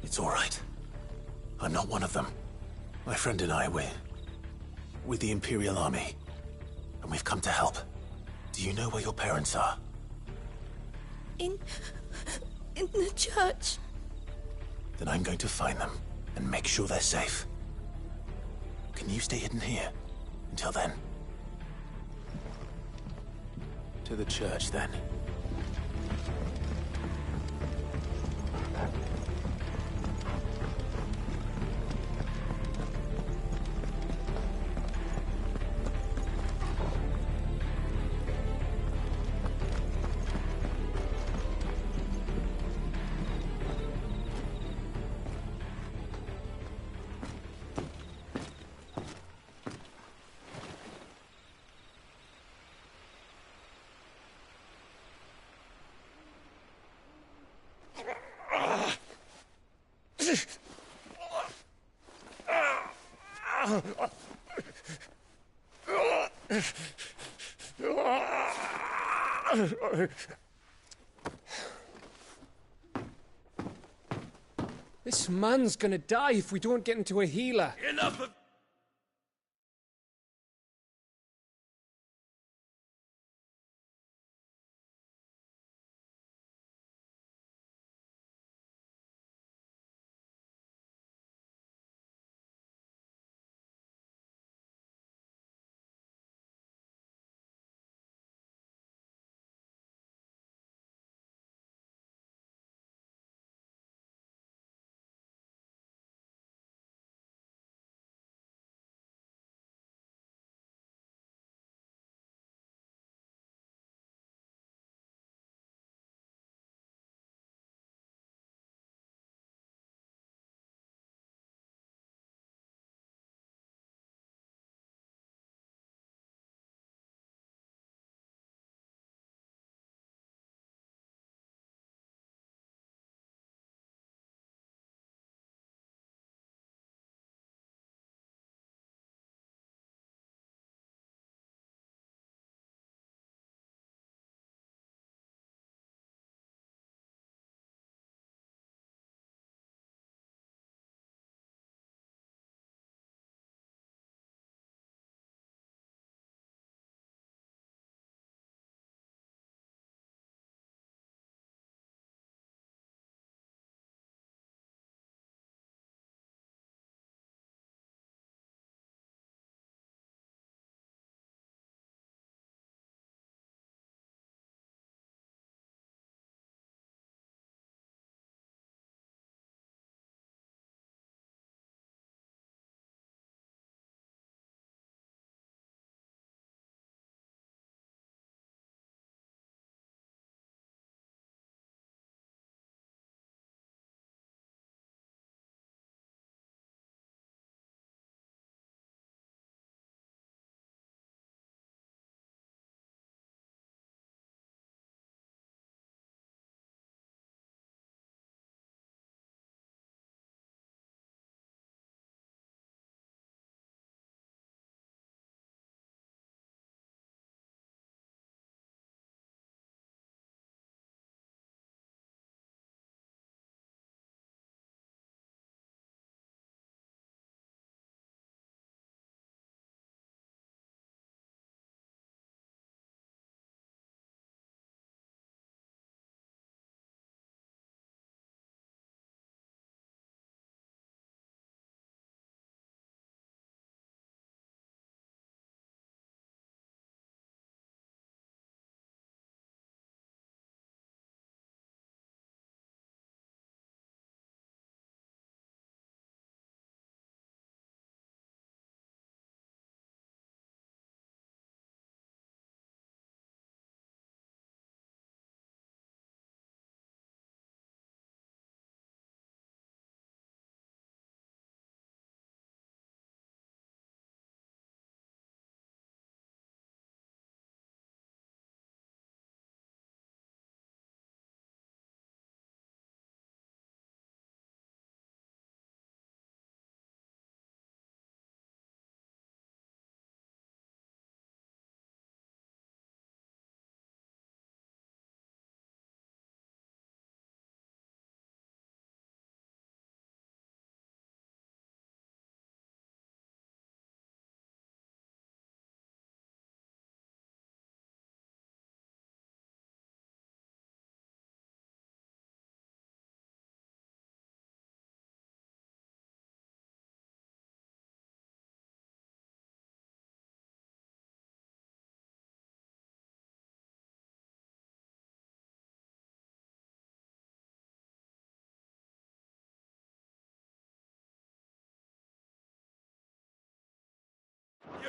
It's all right. I'm not one of them. My friend and I, we're with the Imperial Army. And we've come to help. Do you know where your parents are? In the church. Then I'm going to find them and make sure they're safe. Can you stay hidden here until then? To the church, then. This man's gonna die if we don't get into a healer. Enough of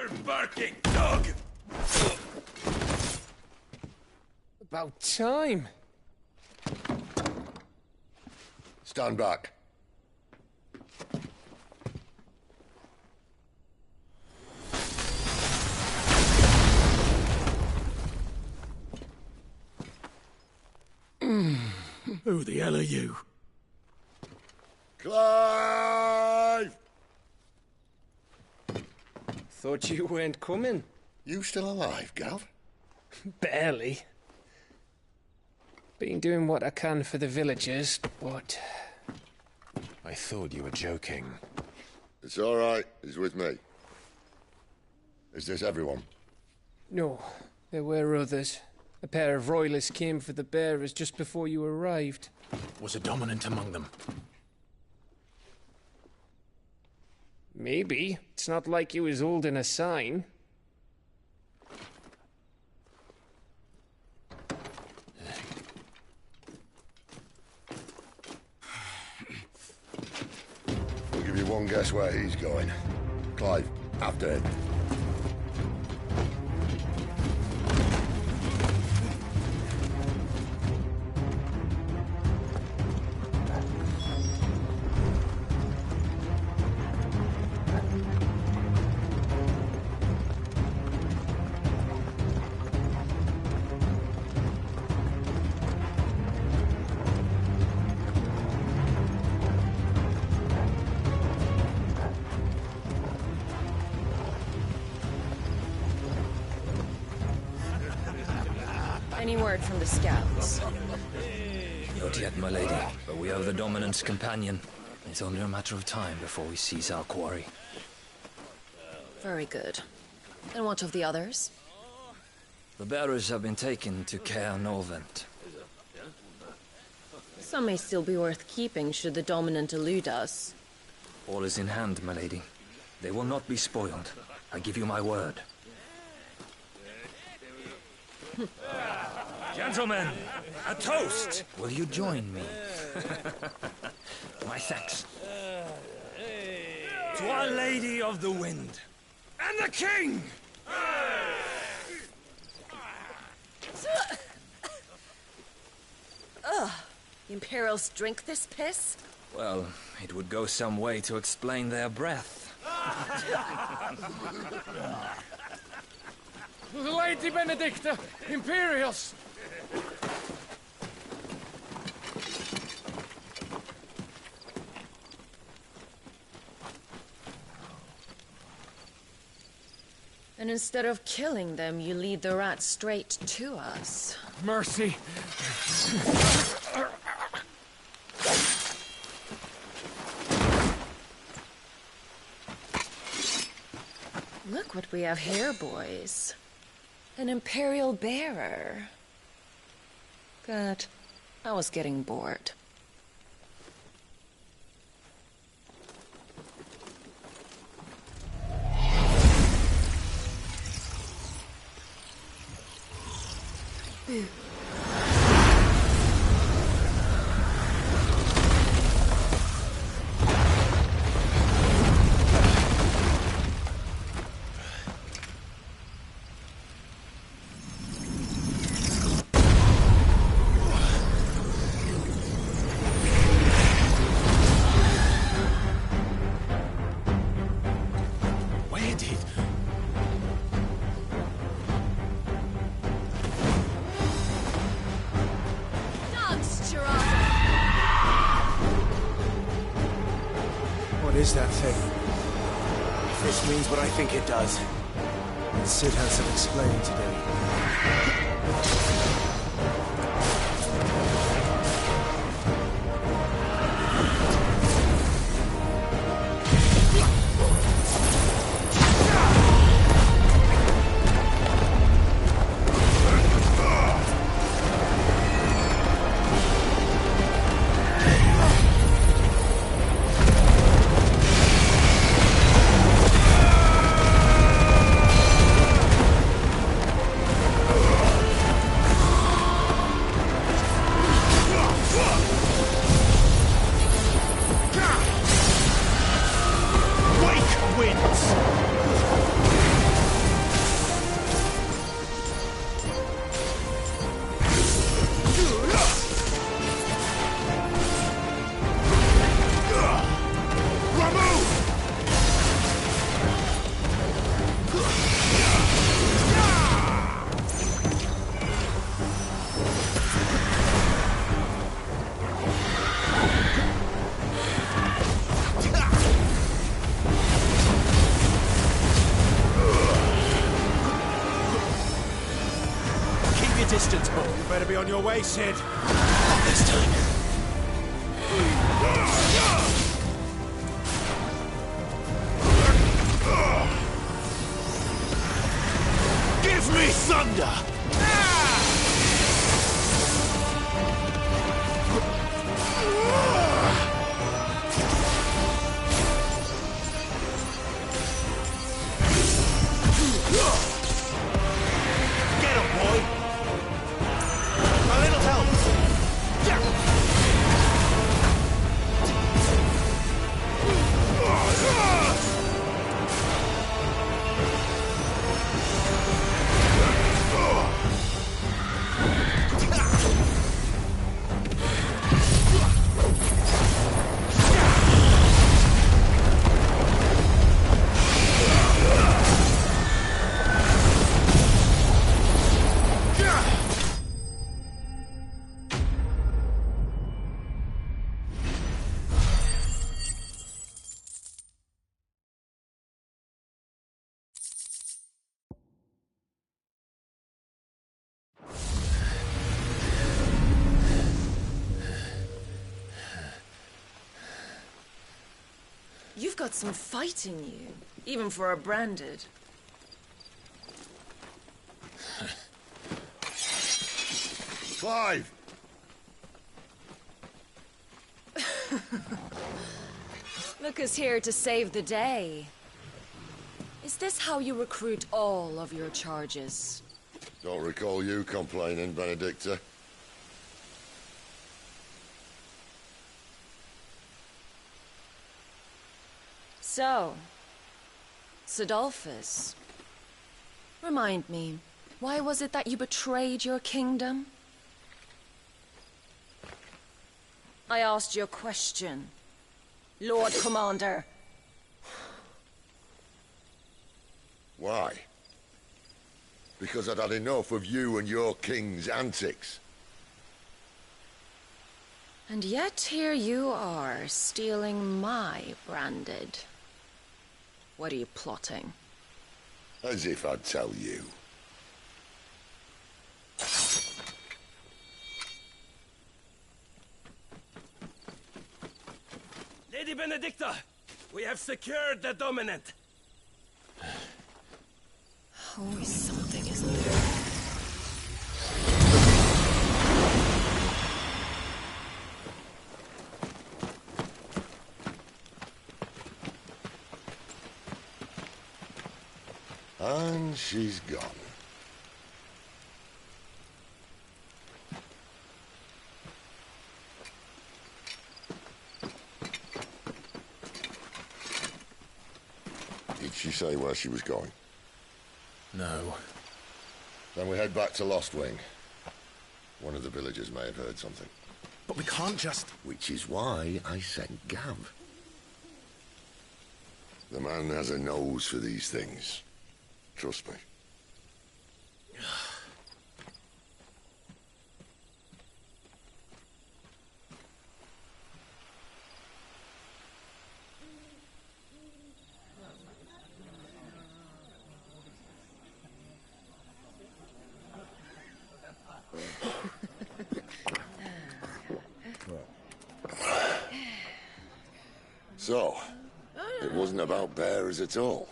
You're barking, dog! About time. Stand back. Who the hell are you? Clive! Thought you weren't coming. You still alive, Gav? Barely. Been doing what I can for the villagers, but... I thought you were joking. It's all right. He's with me. Is this everyone? No, there were others. A pair of royalists came for the bearers just before you arrived. Was a dominant among them? Maybe. It's not like he was holding a sign. I'll give you one guess where he's going. Clive, after him. Any word from the scouts? Not yet, my lady, but we have the Dominant's companion. It's only a matter of time before we seize our quarry. Very good. And what of the others? The bearers have been taken to Caer Norvent. Some may still be worth keeping should the Dominant elude us. All is in hand, my lady. They will not be spoiled. I give you my word. Gentlemen, a toast! Will you join me? My thanks. To Our Lady of the Wind. And the King! Ugh. The Imperials drink this piss? Well, it would go some way to explain their breath. Lady Benedicta! Imperials! And instead of killing them, you lead the rats straight to us. Mercy! Look what we have here, boys. An Imperial bearer. Good. I was getting bored. Where did... What is that thing? If this means what I think it does, then Sid has some explaining to do. You better be on your way, Sid. Not this time. Give me thunder! Get him, boy! A little help! You've got some fight in you, even for a branded. Clive! Lucas here to save the day. Is this how you recruit all of your charges? Don't recall you complaining, Benedicta. So, Cidolfus, remind me, why was it that you betrayed your kingdom? I asked you a question, Lord Commander. Why? Because I'd had enough of you and your king's antics. And yet here you are, stealing my branded. What are you plotting? As if I'd tell you. Lady Benedicta, we have secured the Dominant. Always something, isn't there? And she's gone. Did she say where she was going? No. Then we head back to Lost Wing. One of the villagers may have heard something. But we can't just... Which is why I sent Gav. The man has a nose for these things. Trust me. So, it wasn't about bearers at all.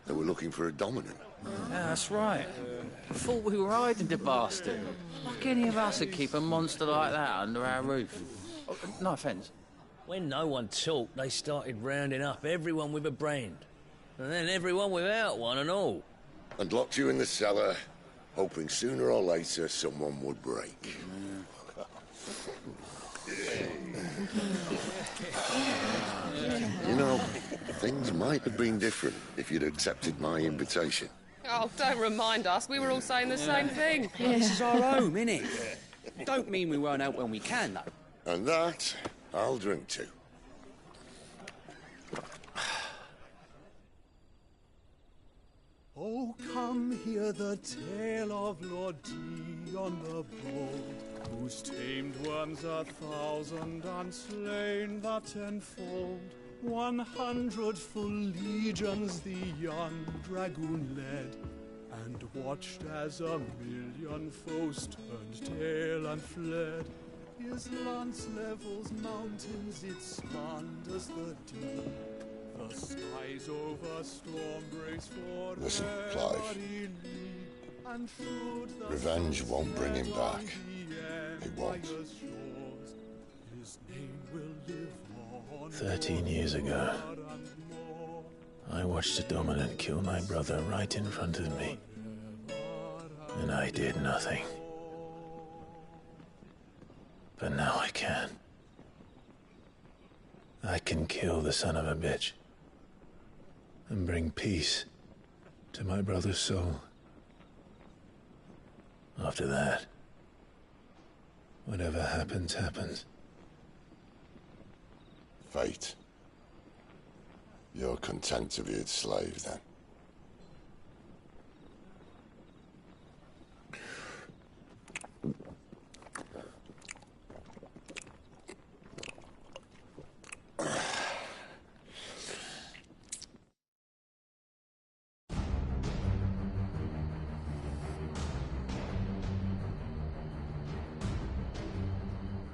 They were looking for a dominant. Yeah, that's right. I thought we were hiding the bastard. Like any of us would keep a monster like that under our roof. Oh, no offence. When no one talked, they started rounding up everyone with a brand. And then everyone without one and all. And locked you in the cellar, hoping sooner or later someone would break. You know, things might have been different if you'd accepted my invitation. Oh, don't remind us. We were all saying the same thing. This is our home, innit? Don't mean we won't help when we can, though. And that, I'll drink to. Oh, come hear the tale of Lord Dion the Bold, who's tamed worms 1,000 and slain the 10-fold. 100 full legions the young dragoon led, and watched as a million foes turned tail and fled. His lance levels mountains, it spanned as the deep. The skies over storm breaks for Listen, Clive. Revenge won't bring him back. It won't. 13 years ago, I watched a dominant kill my brother right in front of me. And I did nothing. But now I can. I can kill the son of a bitch. And bring peace to my brother's soul. After that, whatever happens, happens. Fate. You're content to be its slave, then?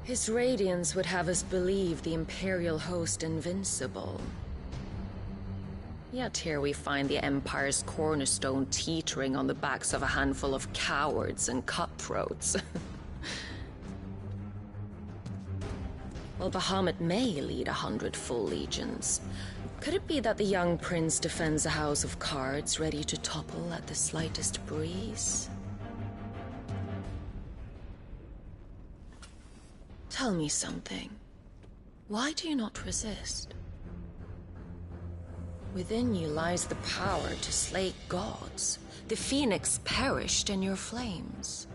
His radiance would have us believe the Imperial host invincible. Yet here we find the Empire's cornerstone teetering on the backs of a handful of cowards and cutthroats. Well, Bahamut may lead 100 full legions. Could it be that the young prince defends a house of cards ready to topple at the slightest breeze? Tell me something. Why do you not resist? Within you lies the power to slay gods. The Phoenix perished in your flames.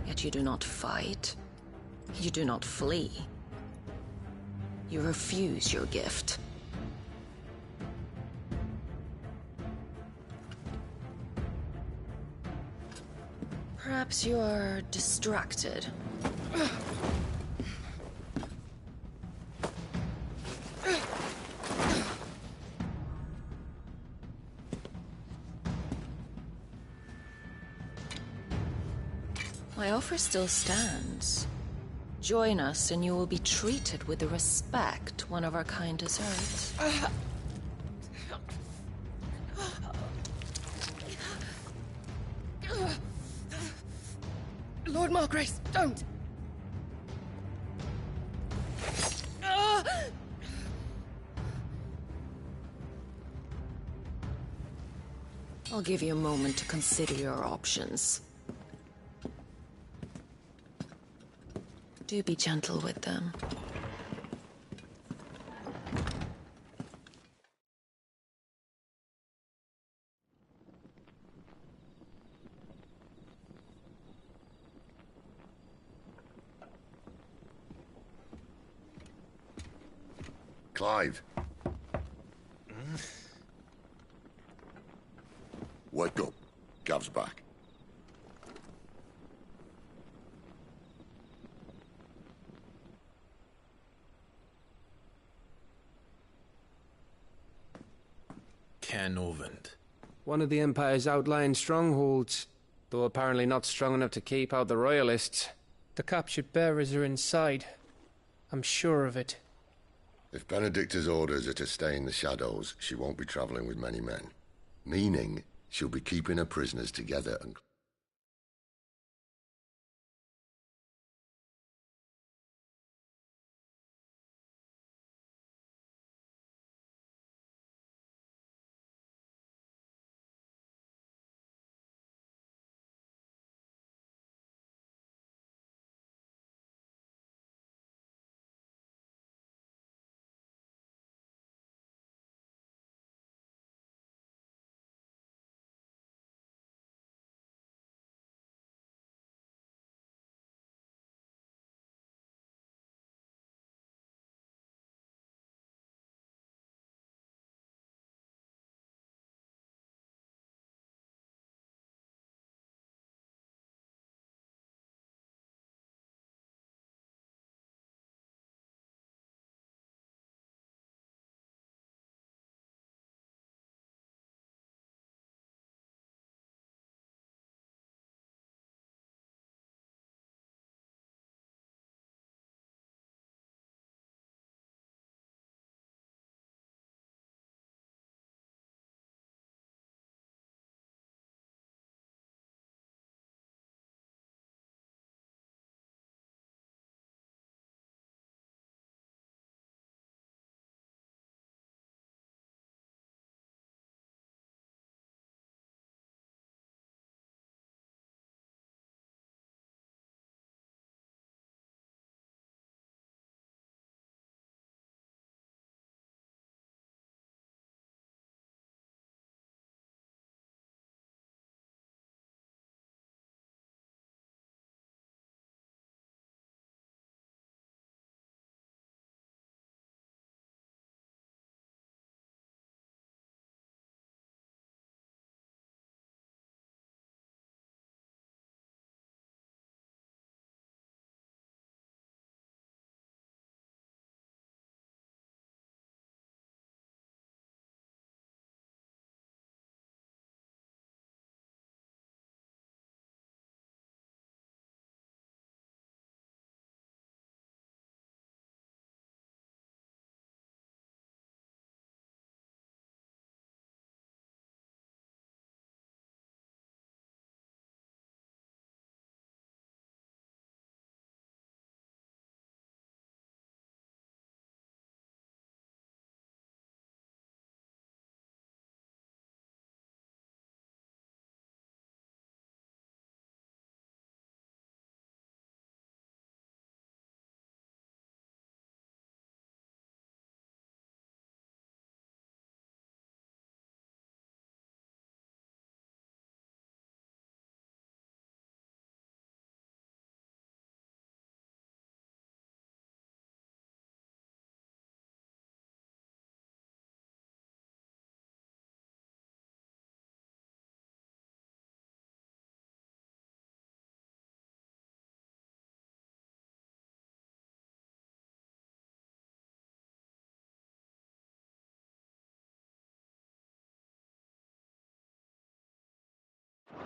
Yet you do not fight. You do not flee. You refuse your gift. Perhaps you are distracted. My offer still stands. Join us and you will be treated with the respect one of our kind deserves. Lord Margrace, don't! I'll give you a moment to consider your options. Do be gentle with them. Clive. Wake up. Gav's back. Caer Norvent. One of the Empire's outlying strongholds, though apparently not strong enough to keep out the Royalists. The captured bearers are inside. I'm sure of it. If Benedicta's orders are to stay in the shadows, she won't be traveling with many men. Meaning, she'll be keeping her prisoners together and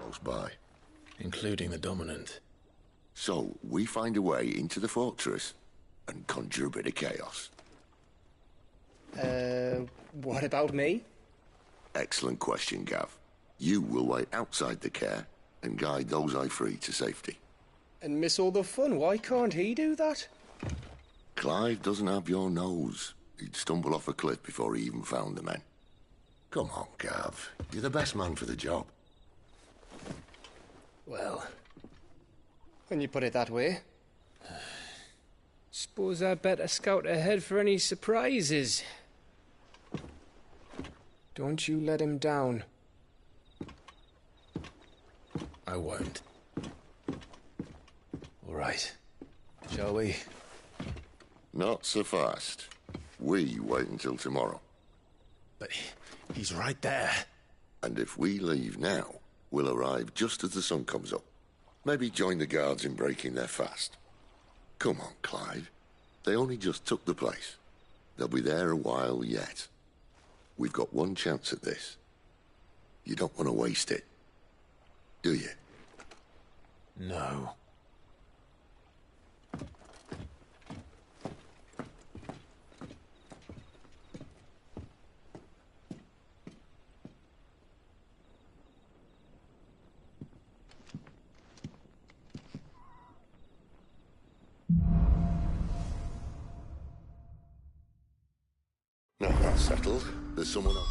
close by. Including the Dominant. So, we find a way into the fortress and conjure a bit of chaos. What about me? Excellent question, Gav. You will wait outside the care and guide those I free to safety. And miss all the fun. Why can't he do that? Clive doesn't have your nose. He'd stumble off a cliff before he even found the men. Come on, Gav. You're the best man for the job. Well, when you put it that way. Suppose I'd better scout ahead for any surprises. Don't you let him down. I won't. All right. Shall we? Not so fast. We wait until tomorrow. But he's right there. And if we leave now, we'll arrive just as the sun comes up. Maybe join the guards in breaking their fast. Come on, Clive. They only just took the place. They'll be there a while yet. We've got one chance at this. You don't want to waste it, do you? No. No, that's settled. There's someone else.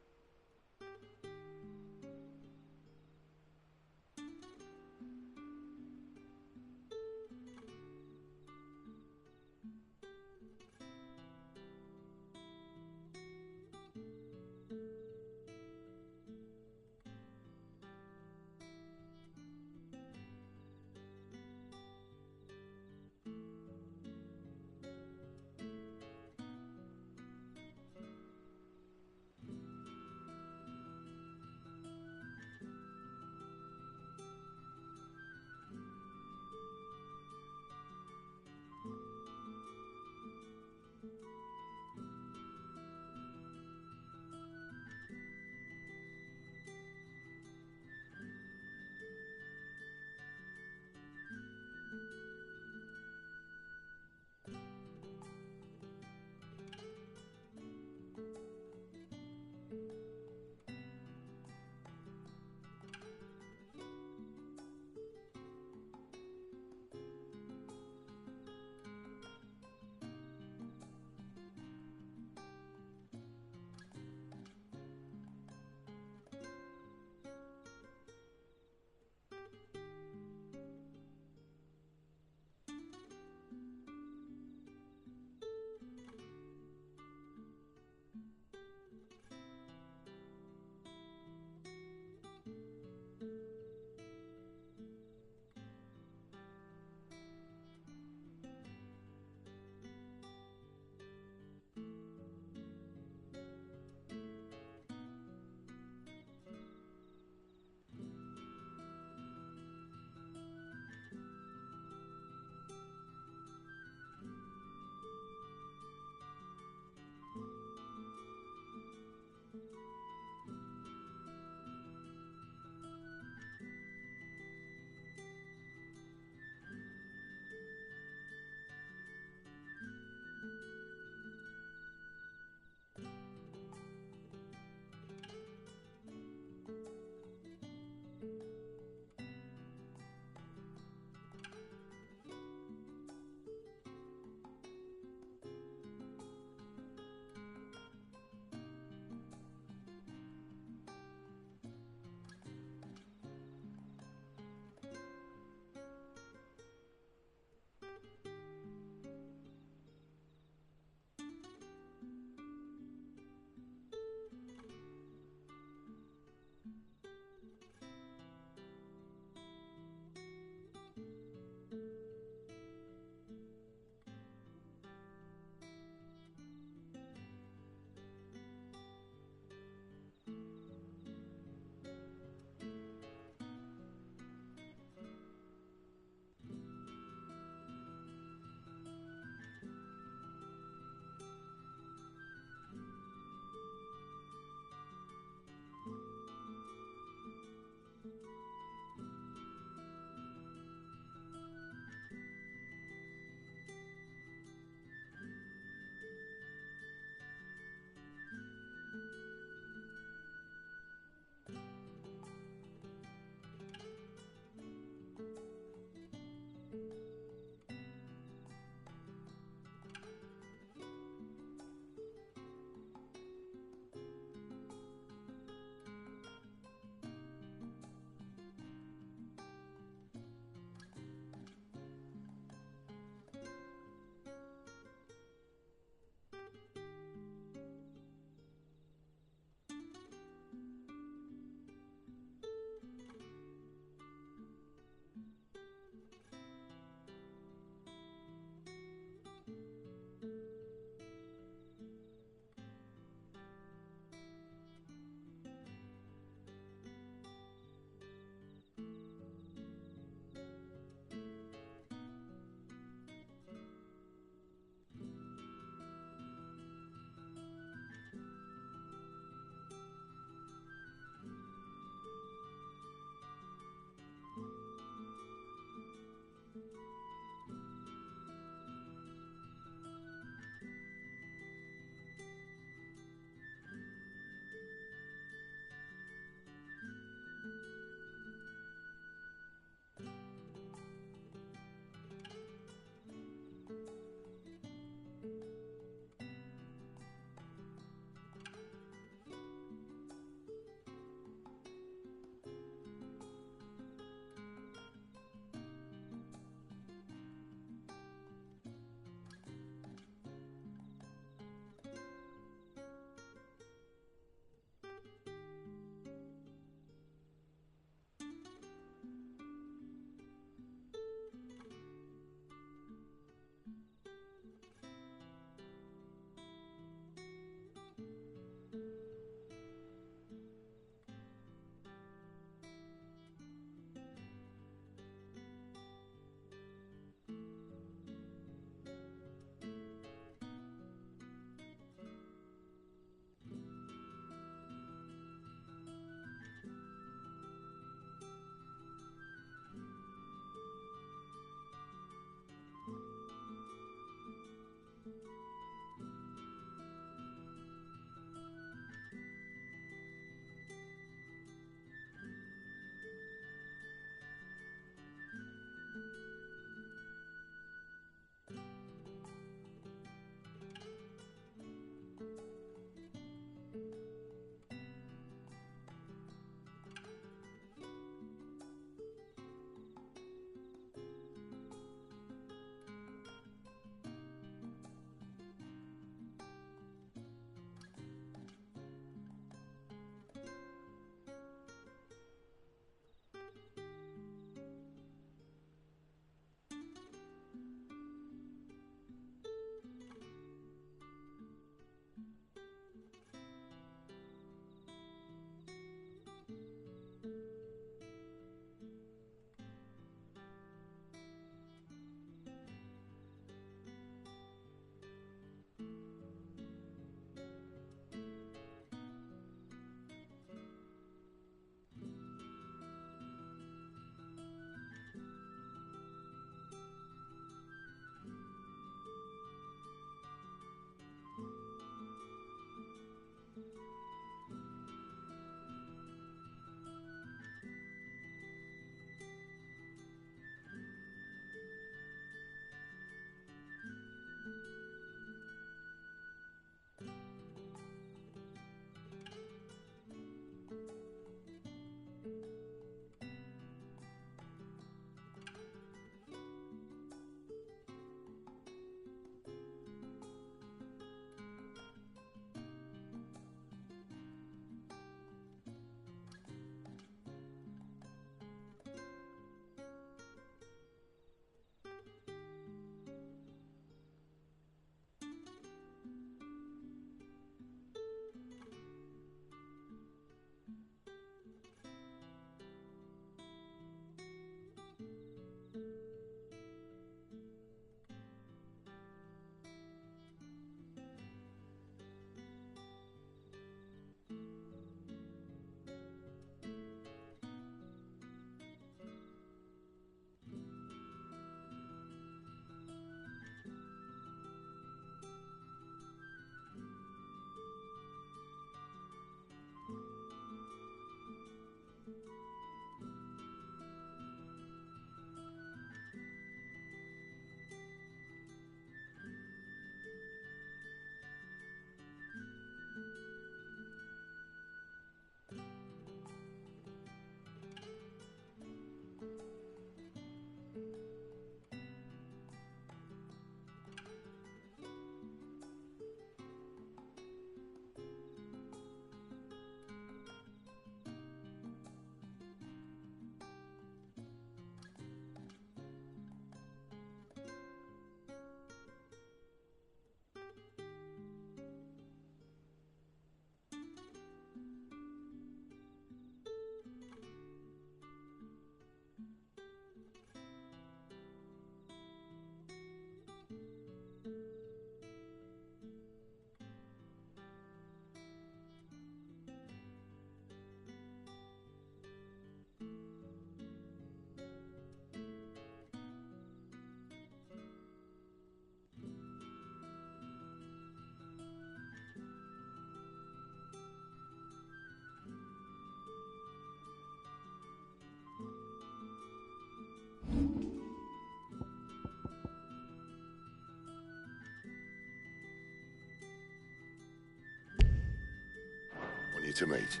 to meet.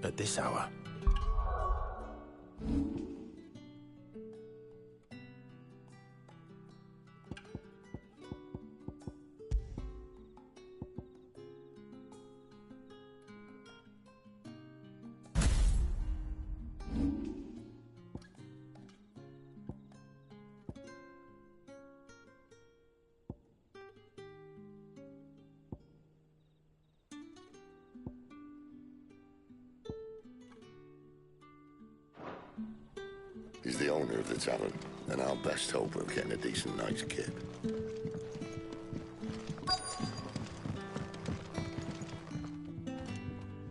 At this hour. He's the owner of the tavern, and our best hope of getting a decent night's kip.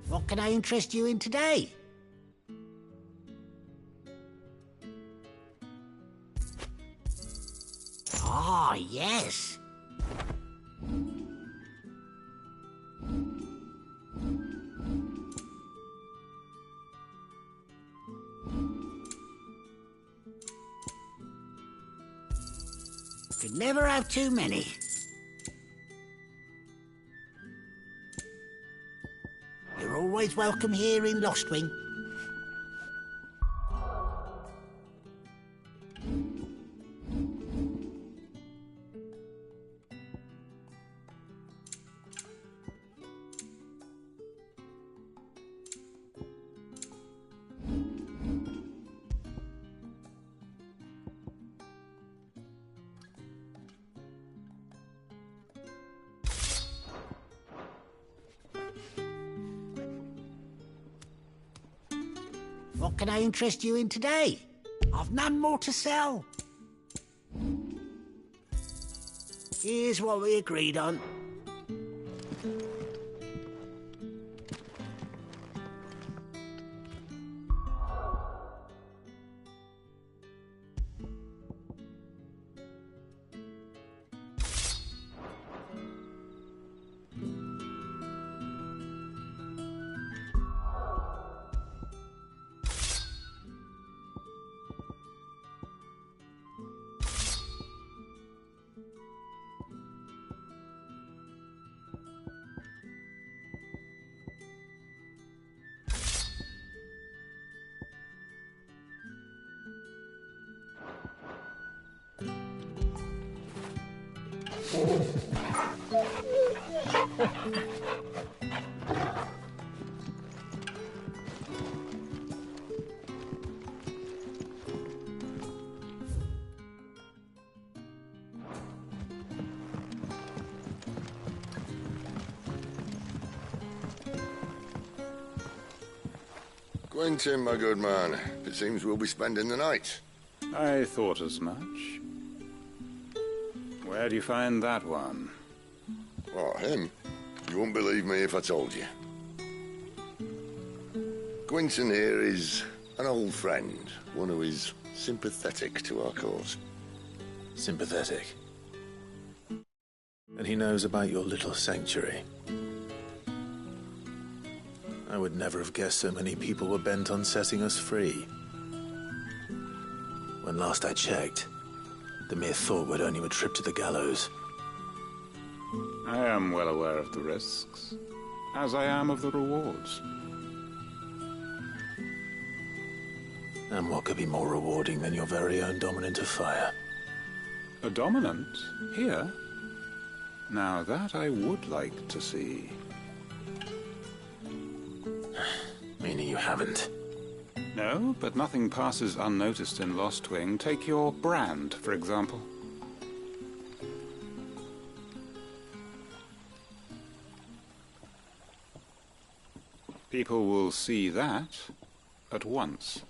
What can I interest you in today? Ah, yes. Could never have too many. You're always welcome here in Lostwing. What can I interest you in today? I've none more to sell. Here's what we agreed on. Quentin, my good man, it seems we'll be spending the night. I thought as much. Where do you find that one? Oh, him? You wouldn't believe me if I told you. Quentin here is an old friend, one who is sympathetic to our cause. Sympathetic? And he knows about your little sanctuary. I would never have guessed so many people were bent on setting us free. When last I checked, The mere thought would earn you a trip to the gallows. I am well aware of the risks, as I am of the rewards. And what could be more rewarding than your very own dominant of fire? A dominant? Here? Now that I would like to see. Meaning you haven't? No, but nothing passes unnoticed in Lostwing. Take your brand, for example. People will see that at once.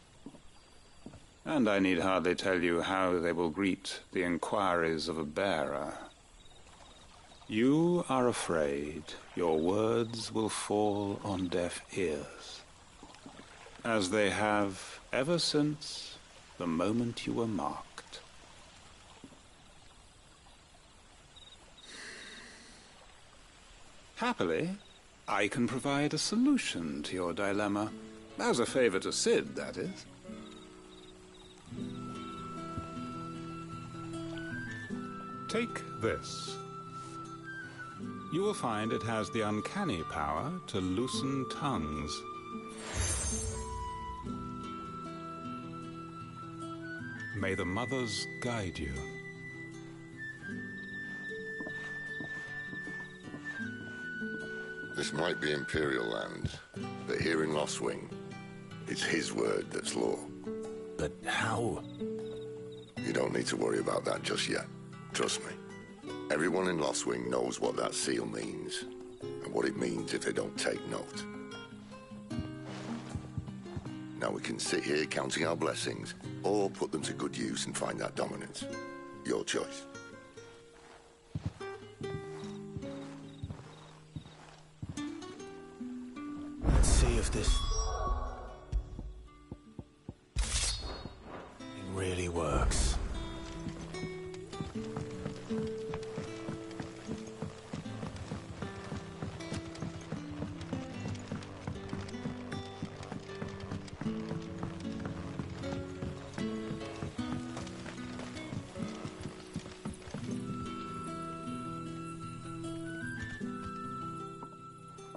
And I need hardly tell you how they will greet the inquiries of a bearer. You are afraid your words will fall on deaf ears, as they have ever since the moment you were marked. Happily, I can provide a solution to your dilemma, as a favor to Cid, that is. Take this. You will find it has the uncanny power to loosen tongues. May the mothers guide you. This might be Imperial land, but here in Lostwing, it's his word that's law. But how? You don't need to worry about that just yet. Trust me. Everyone in Lostwing knows what that seal means, and what it means if they don't take note. Now we can sit here counting our blessings, or put them to good use and find that dominance. Your choice. Let's see if this thing really works.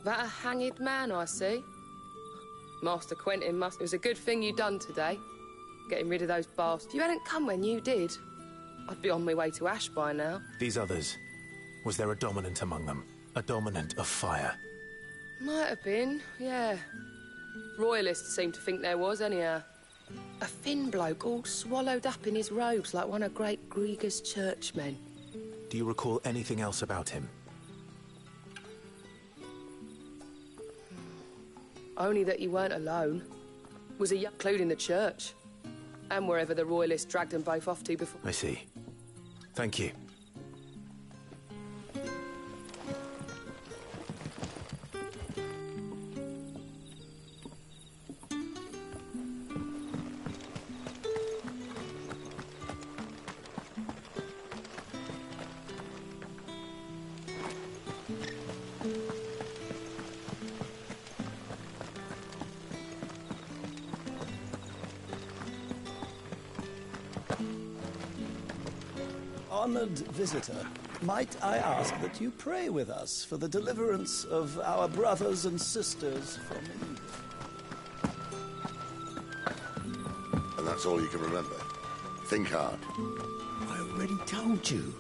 That a hanged man I see? Master Quentin must... It was a good thing you done today, getting rid of those bastards. If you hadn't come when you did, I'd be on my way to Ash by now. These others, was there a dominant among them? A dominant of fire? Might have been, yeah. Royalists seem to think there was, anyhow. A thin bloke all swallowed up in his robes like one of Great Grieger's churchmen. Do you recall anything else about him? Only that he weren't alone. Was a young including the church. And wherever the Royalists dragged them both off to before. I see. Thank you. Honored visitor, might I ask that you pray with us for the deliverance of our brothers and sisters from evil? And that's all you can remember. Think hard. I already told you.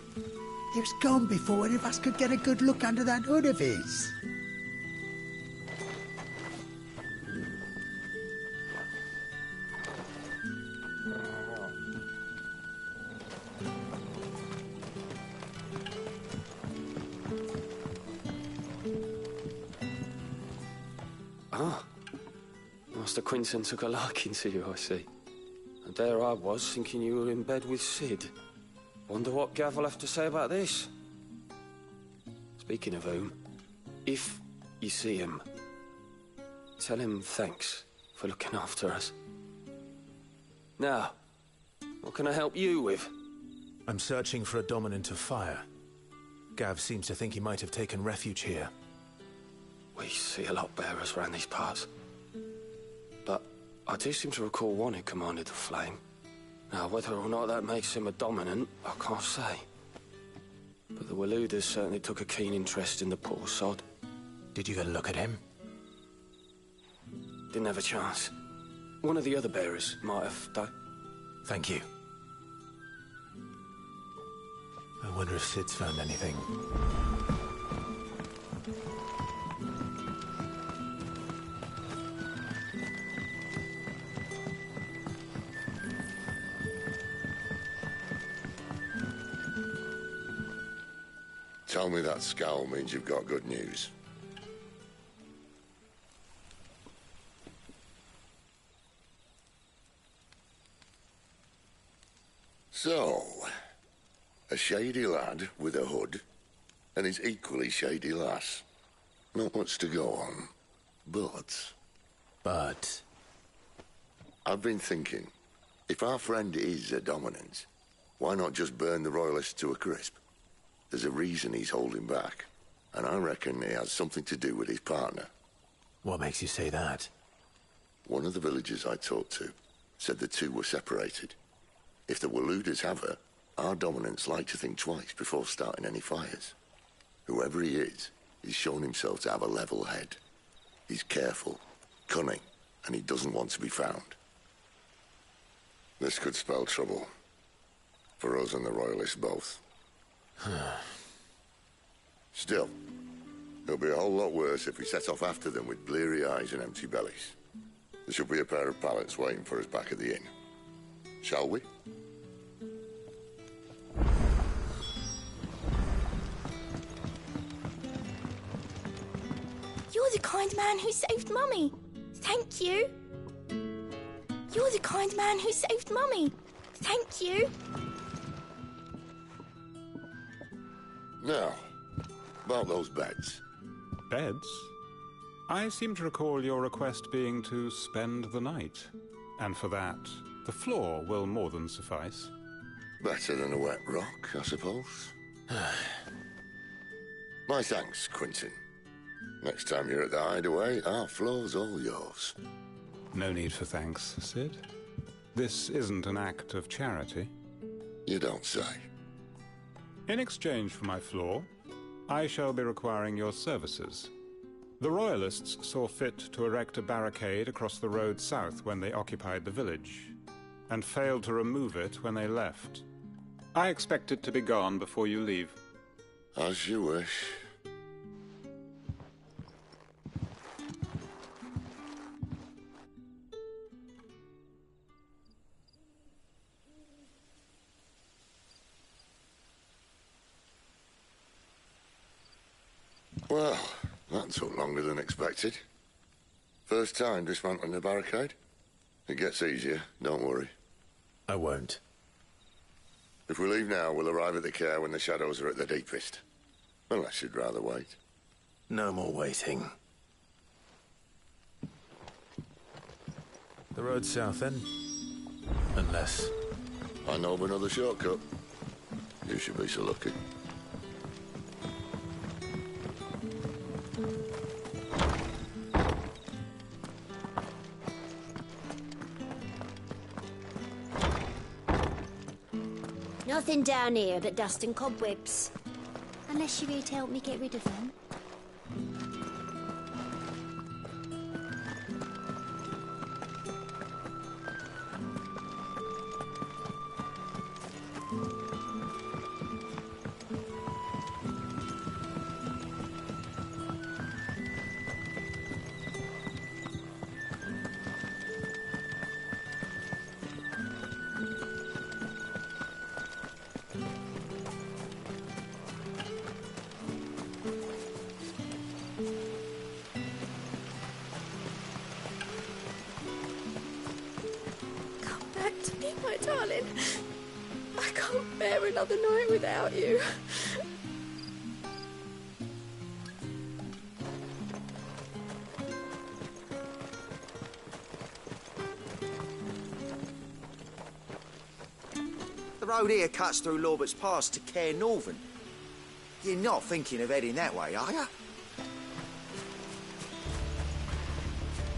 He was gone before any of us could get a good look under that hood of his. Ah, Master Quentin took a liking to you, I see. And there I was, thinking you were in bed with Cid. Wonder what Gav will have to say about this. Speaking of whom, if you see him, tell him thanks for looking after us. Now, what can I help you with? I'm searching for a dominant of fire. Gav seems to think he might have taken refuge here. We see a lot bearers around these parts. But I do seem to recall one who commanded the flame. Now, whether or not that makes him a dominant, I can't say. But the Waluders certainly took a keen interest in the poor sod. Did you get a look at him? Didn't have a chance. One of the other bearers might have, though. Thank you. I wonder if Sid's found anything. Tell me that scowl means you've got good news. So, a shady lad with a hood, and his equally shady lass. Not much to go on, but... But? I've been thinking, if our friend is a dominant, why not just burn the Royalists to a crisp? There's a reason he's holding back, and I reckon it has something to do with his partner. What makes you say that? One of the villagers I talked to said the two were separated. If the Waluders have her, our dominants like to think twice before starting any fires. Whoever he is, he's shown himself to have a level head. He's careful, cunning, and he doesn't want to be found. This could spell trouble. For us and the Royalists both. Still, it'll be a whole lot worse if we set off after them with bleary eyes and empty bellies. There should be a pair of pallets waiting for us back at the inn. Shall we? You're the kind man who saved Mummy. Thank you. You're the kind man who saved Mummy. Thank you. Now, about those beds. Beds? I seem to recall your request being to spend the night. And for that, the floor will more than suffice. Better than a wet rock, I suppose. My thanks, Quinton. Next time you're at the Hideaway, our floor's all yours. No need for thanks, Sid. This isn't an act of charity. You don't say. In exchange for my floor, I shall be requiring your services. The Royalists saw fit to erect a barricade across the road south when they occupied the village, and failed to remove it when they left. I expect it to be gone before you leave. As you wish. Well, that took longer than expected. First time dismantling the barricade? It gets easier, don't worry. I won't. If we leave now, we'll arrive at the Care when the shadows are at their deepest. Unless you'd rather wait. No more waiting. The road south, then? Unless... I know of another shortcut. You should be so lucky. Nothing down here but dust and cobwebs. Unless you're here to help me get rid of them. My darling, I can't bear another night without you. The road here cuts through Lorbert's Pass to Care Northern. You're not thinking of heading that way, are you?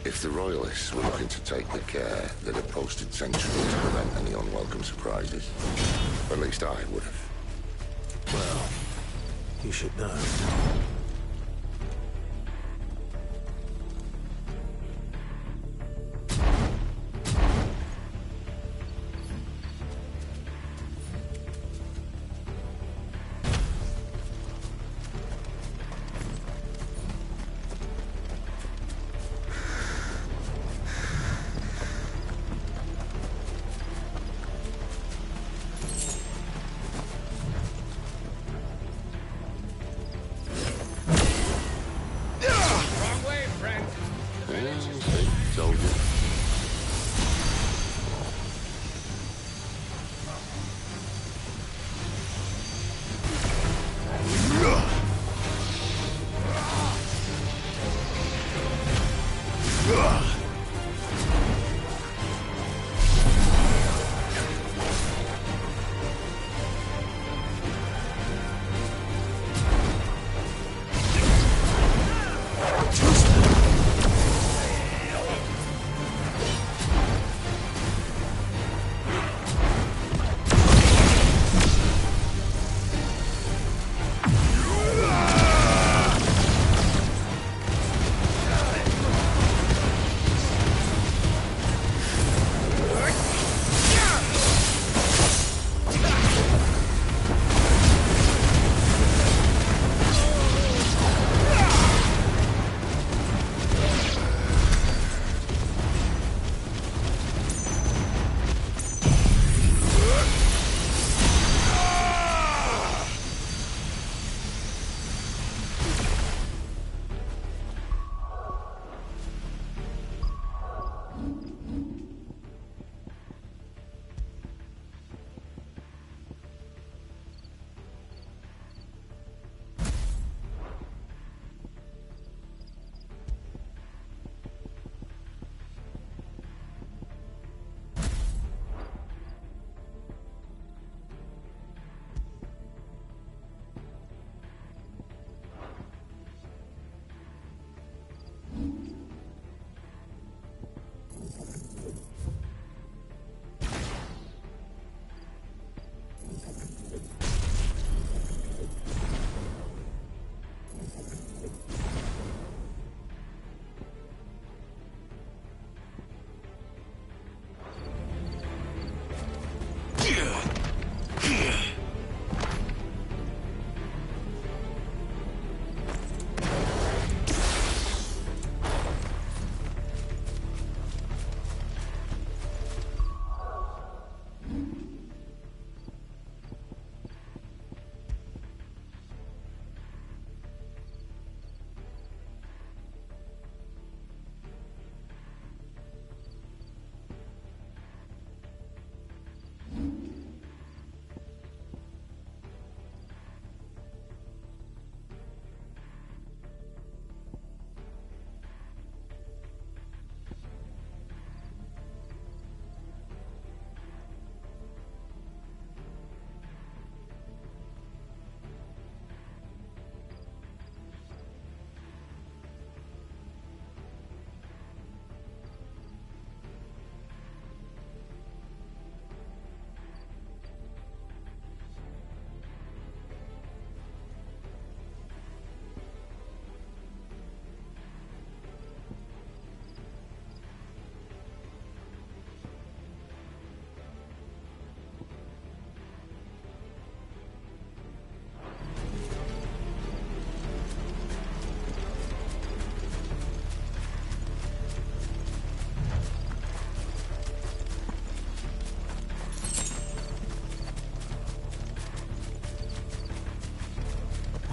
If If the Royalists were looking to take the care that had posted sentries to prevent any unwelcome surprises, at least I would have. Well, you should know.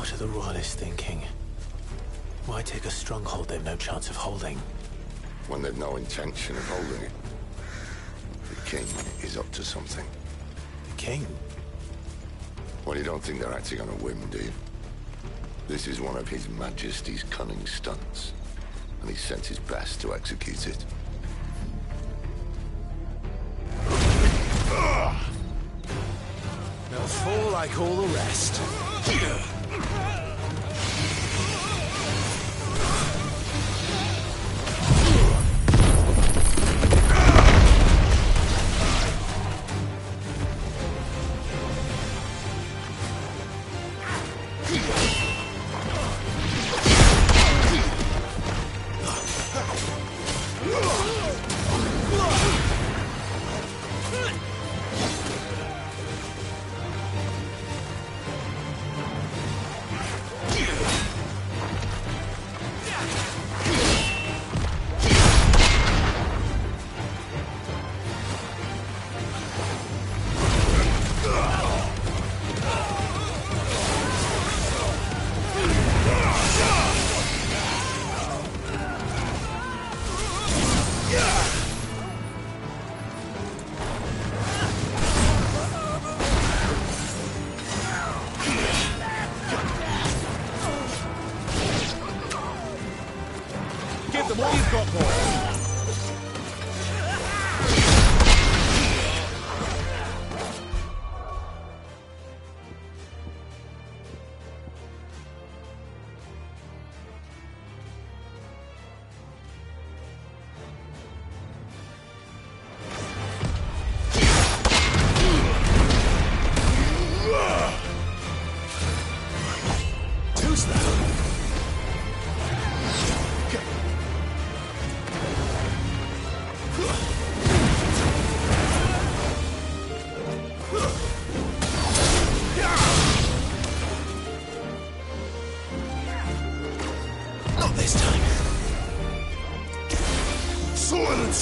What are the Royalists thinking? Why take a stronghold they've no chance of holding? When they've no intention of holding it. The king is up to something. The king? Well, you don't think they're acting on a whim, do you? This is one of His Majesty's cunning stunts, and he's sent his best to execute it. They'll fall like all the rest.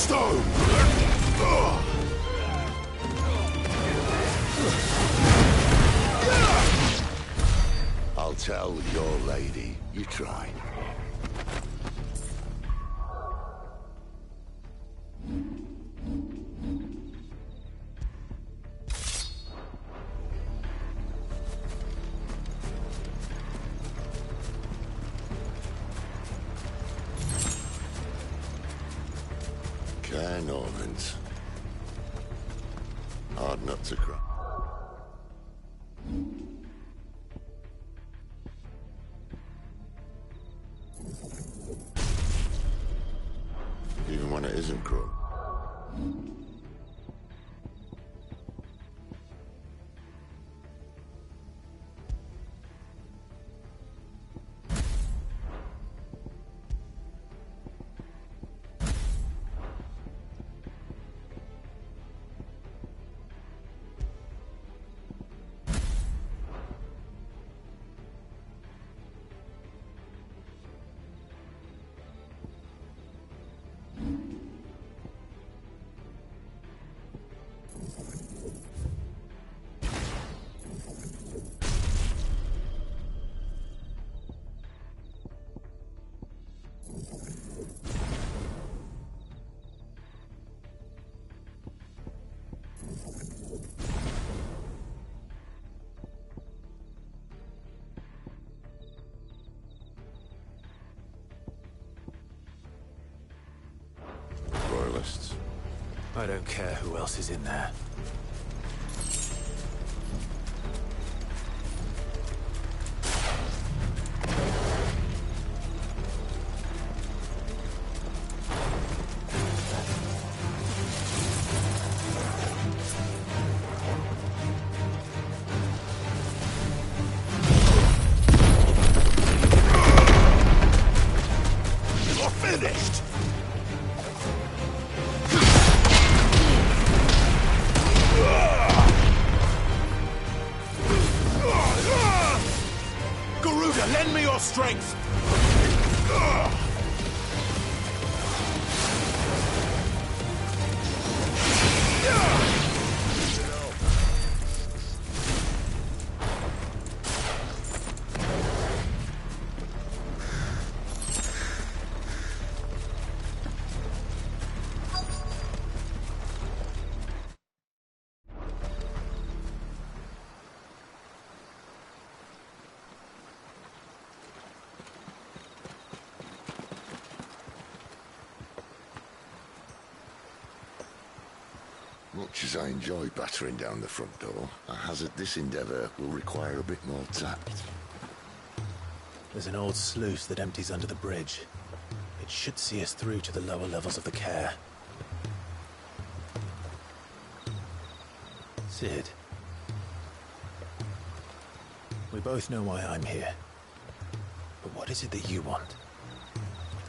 stone! I'll tell your lady. You try. Caer Norvins. Hard nut to crack. Even when it isn't crook. Royalists. I don't care who else is in there. You're finished! Garuda, lend me your strength! Much as I enjoy battering down the front door, I hazard this endeavour will require a bit more tact. There's an old sluice that empties under the bridge. It should see us through to the lower levels of the Caer. Cid. We both know why I'm here. But what is it that you want?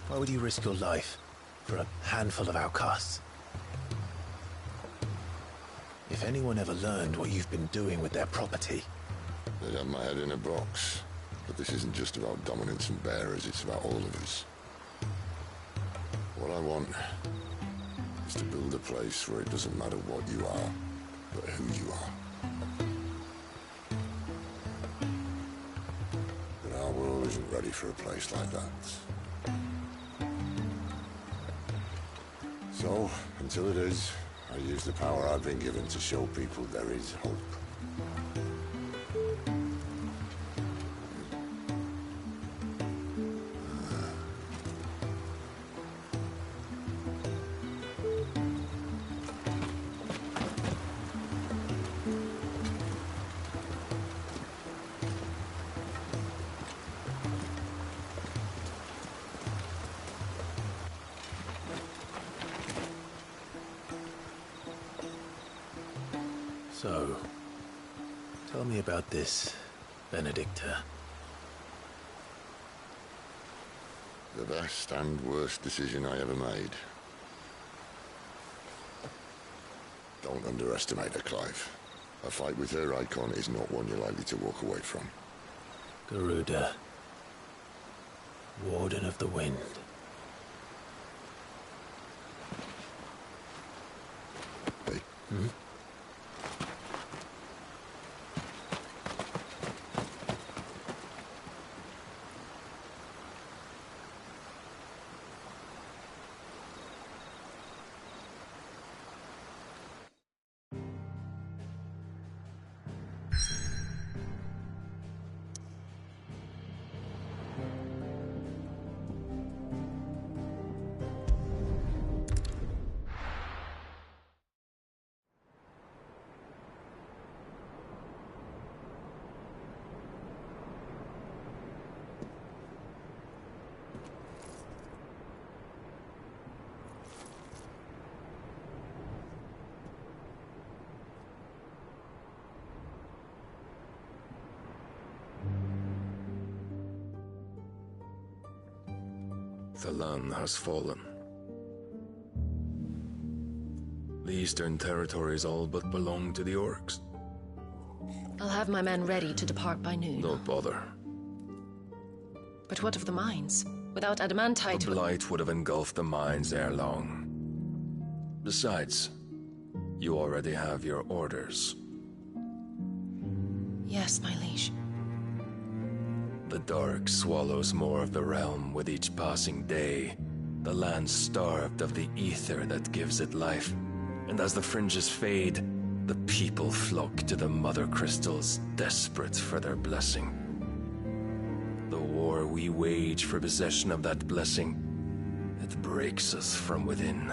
Why would you risk your life for a handful of outcasts? If anyone ever learned what you've been doing with their property... They'd have my head in a box. But this isn't just about dominance and bearers, it's about all of us. What I want is to build a place where it doesn't matter what you are, but who you are. But our world isn't ready for a place like that. So, until it is, I use the power I've been given to show people there is hope. So, tell me about this, Benedicta. The best and worst decision I ever made. Don't underestimate her, Clive. A fight with her icon is not one you're likely to walk away from. Garuda. Warden of the Wind. Hmm? The land has fallen. The Eastern Territories all but belong to the Orcs. I'll have my men ready to depart by noon. Don't bother. But what of the mines? Without adamantite... The blight would have engulfed the mines ere long. Besides, you already have your orders. Yes, my liege. The dark swallows more of the realm with each passing day. The land starved of the ether that gives it life. And as the fringes fade, the people flock to the mother crystals, desperate for their blessing. The war we wage for possession of that blessing, it breaks us from within,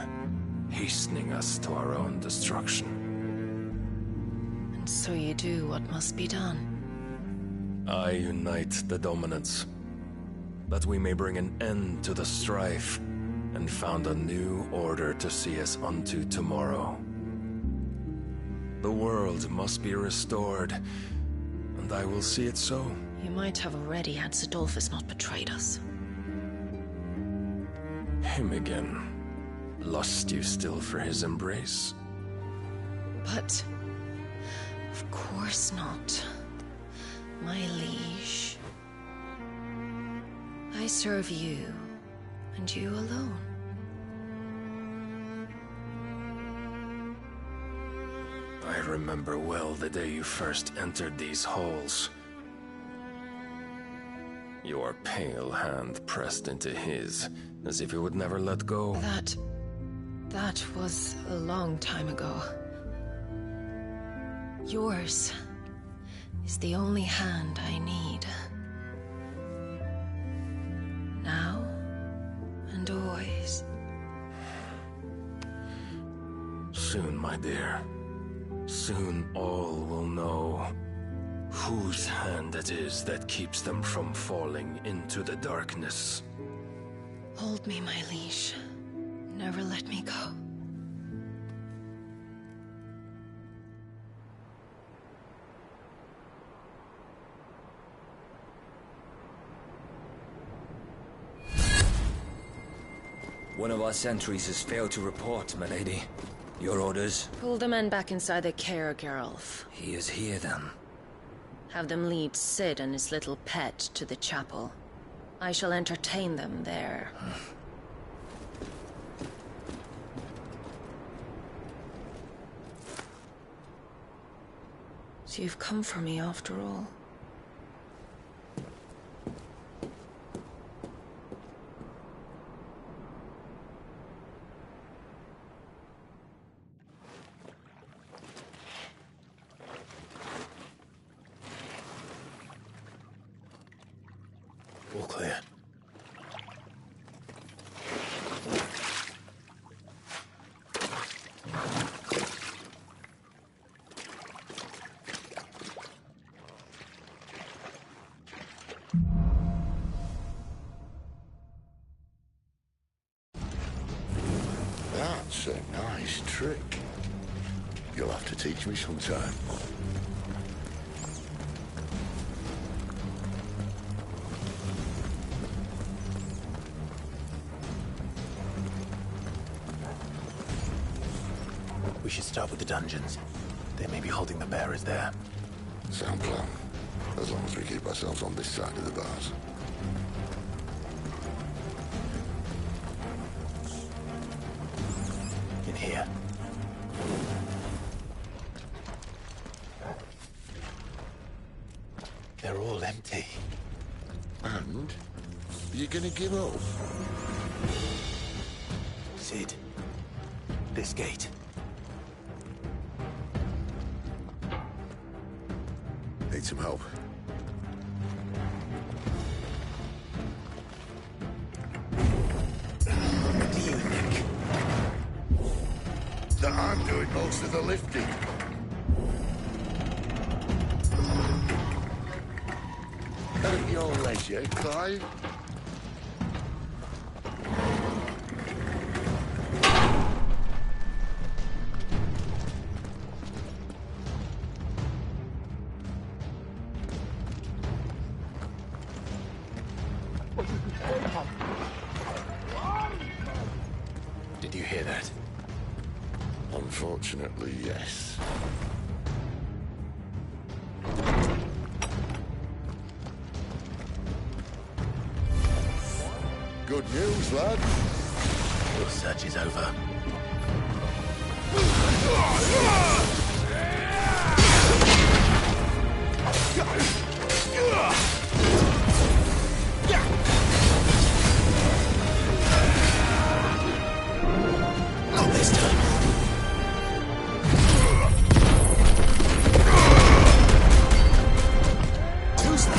hastening us to our own destruction. And so you do what must be done. I unite the dominants, that we may bring an end to the strife, and found a new order to see us unto tomorrow. The world must be restored, and I will see it so. You might have already had Sidolphus not betrayed us. Him again. Lust you still for his embrace? But... of course not. My liege. I serve you, and you alone. I remember well the day you first entered these halls. Your pale hand pressed into his, as if you would never let go. That was a long time ago. Yours is the only hand I need. Now and always. Soon, my dear. Soon all will know whose hand it is that keeps them from falling into the darkness. Hold me, my liege. Never let me go. One of our sentries has failed to report, my lady. Your orders? Pull the men back inside their care, Geralf. He is here, then. Have them lead Sid and his little pet to the chapel. I shall entertain them there. So you've come for me after all. All clear. That's a nice trick. You'll have to teach me sometime. We should start with the dungeons. They may be holding the bearers there. Sound plan. As long as we keep ourselves on this side of the bars. In here. They're all empty. And? You gonna give up? Sid, this gate. Need some help. What do you think? That I'm doing most of the lifting. At your leisure, Clive. Did you hear that? Unfortunately, yes. Good news, lad. Your search is over. Not this time. Too slow.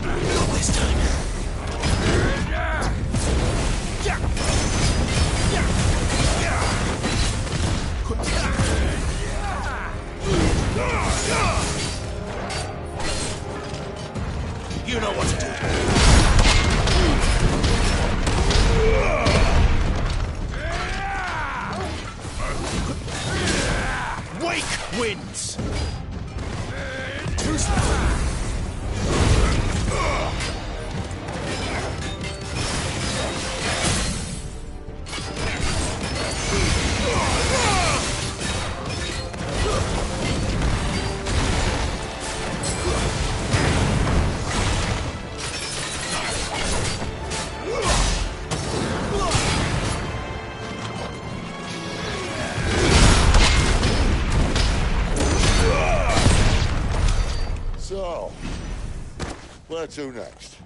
Not this time. You know what to do. Wake wins. Too slow. So, where to next?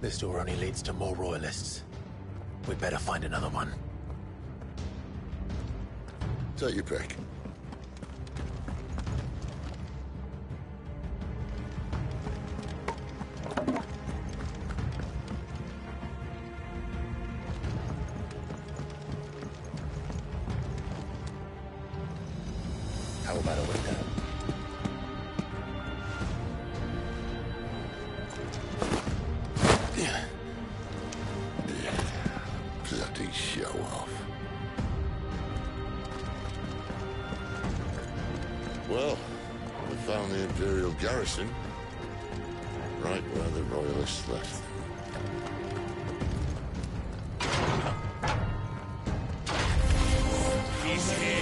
This door only leads to more royalists. We'd better find another one. Take your pick. How about a window? Bloody show off. Well, we found the Imperial garrison. Right where the Royalists left. He's here.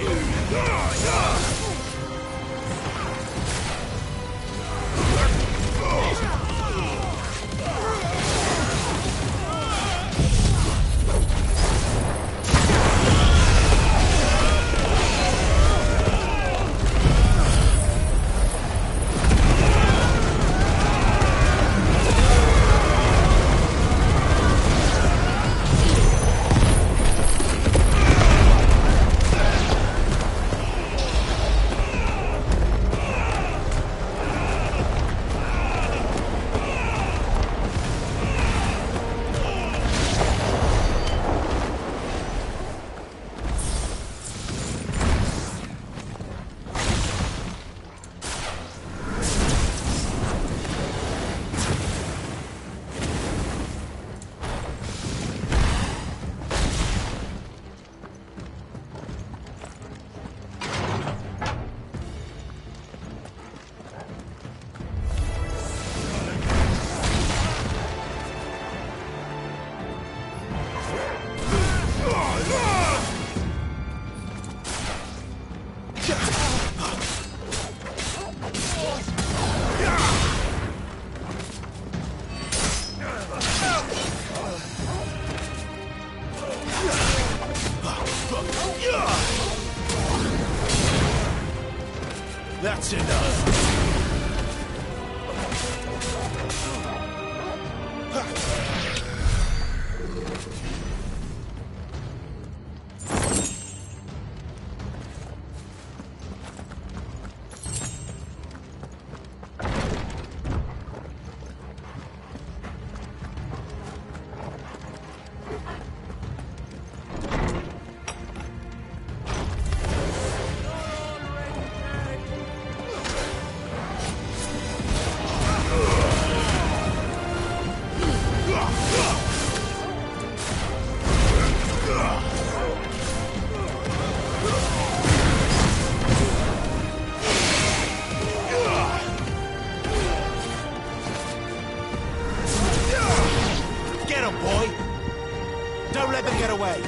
get away.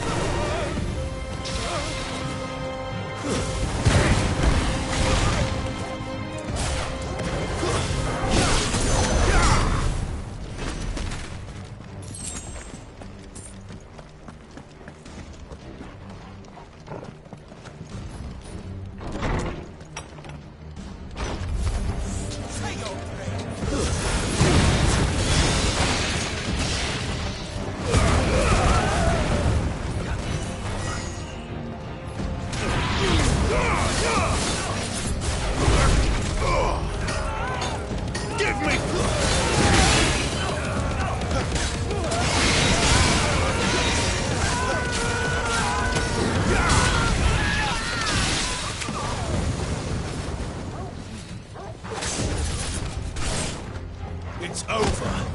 It's over.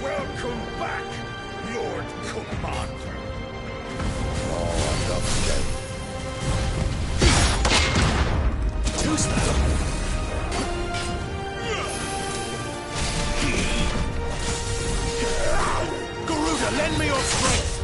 Welcome back, Lord Commander. Who's that? Garuda, lend me your strength!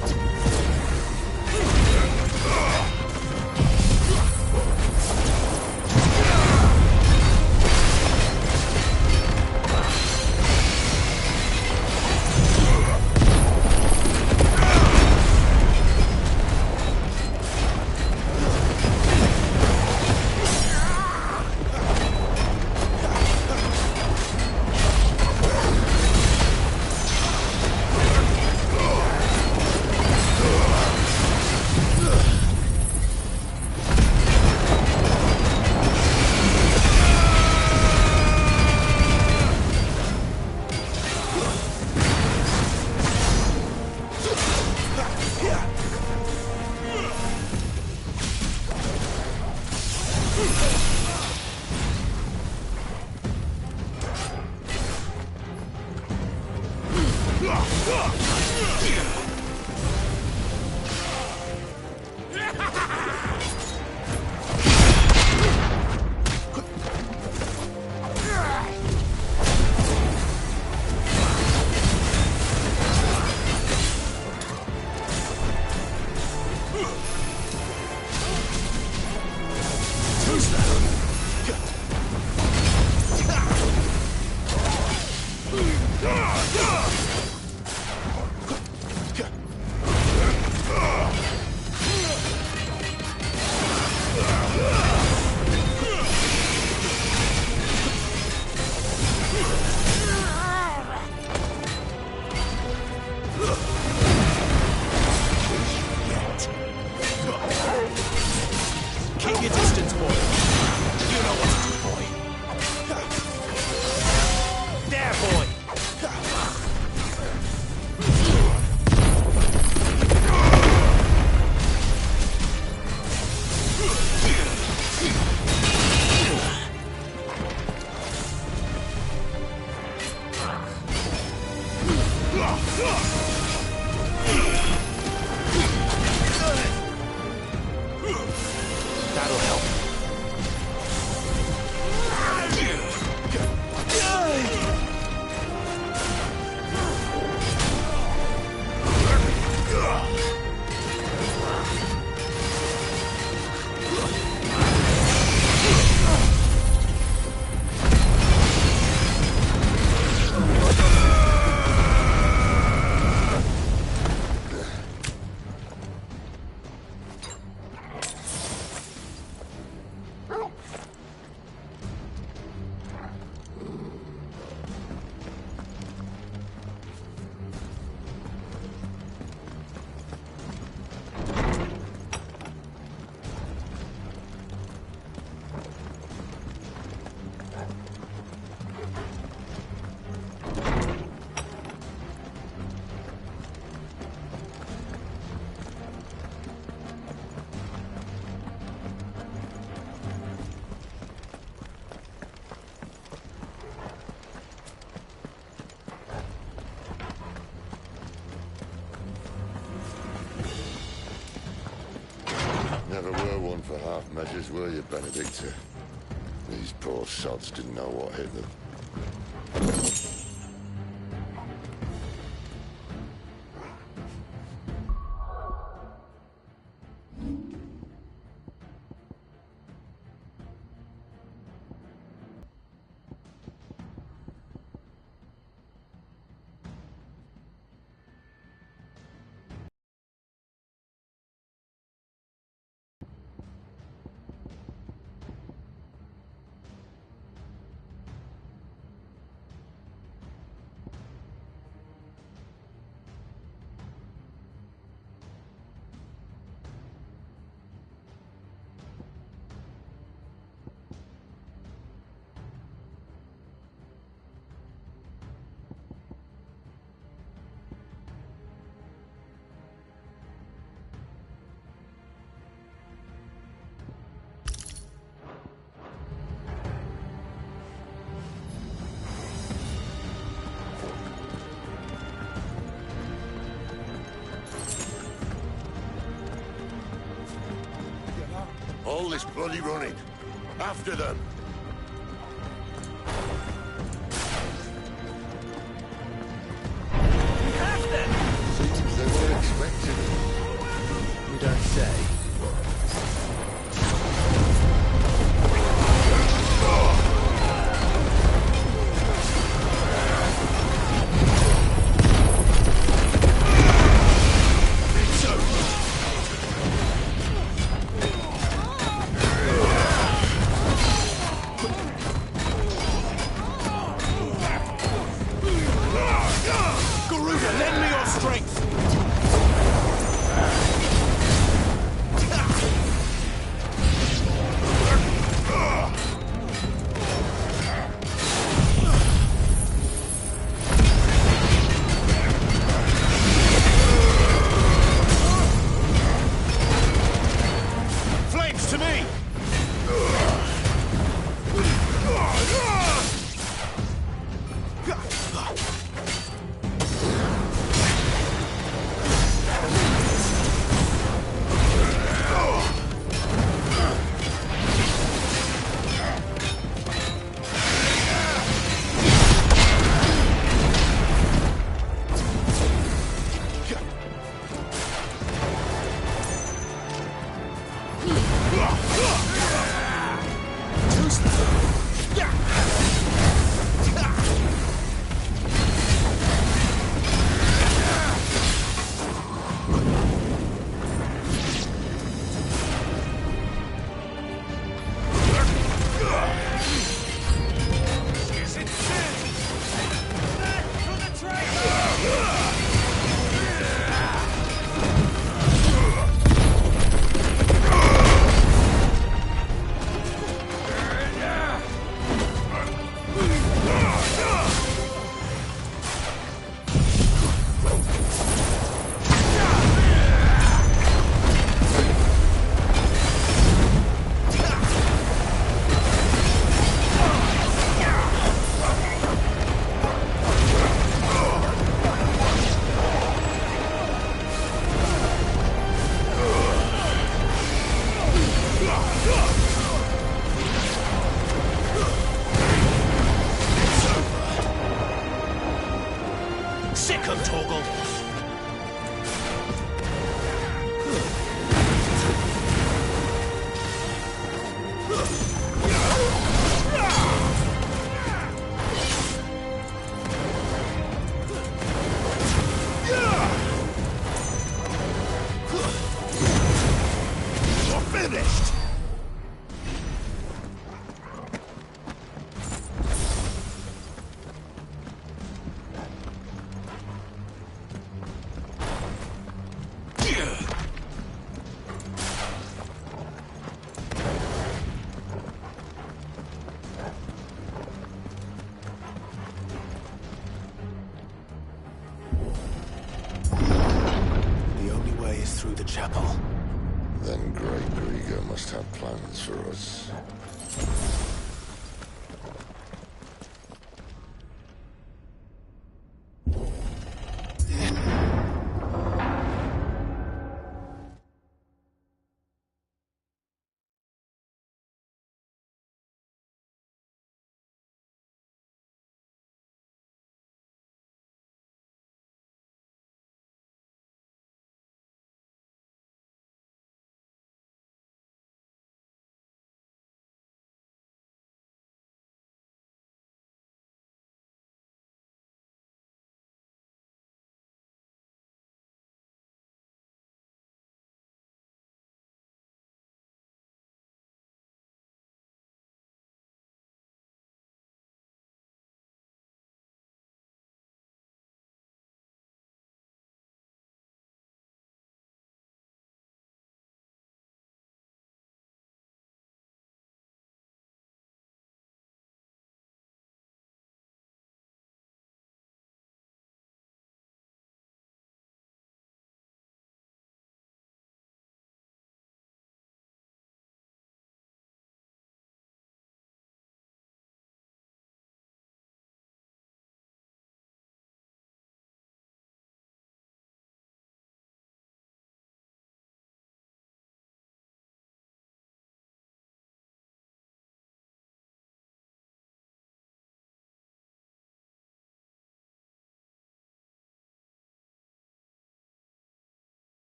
Measures were you, Benedicta? These poor sods didn't know what hit them. All this bloody running. After them. We have them! Seems they were expecting it. We don't say. Through the chapel. Then Great Grieger must have plans for us.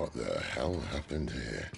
What the hell happened here?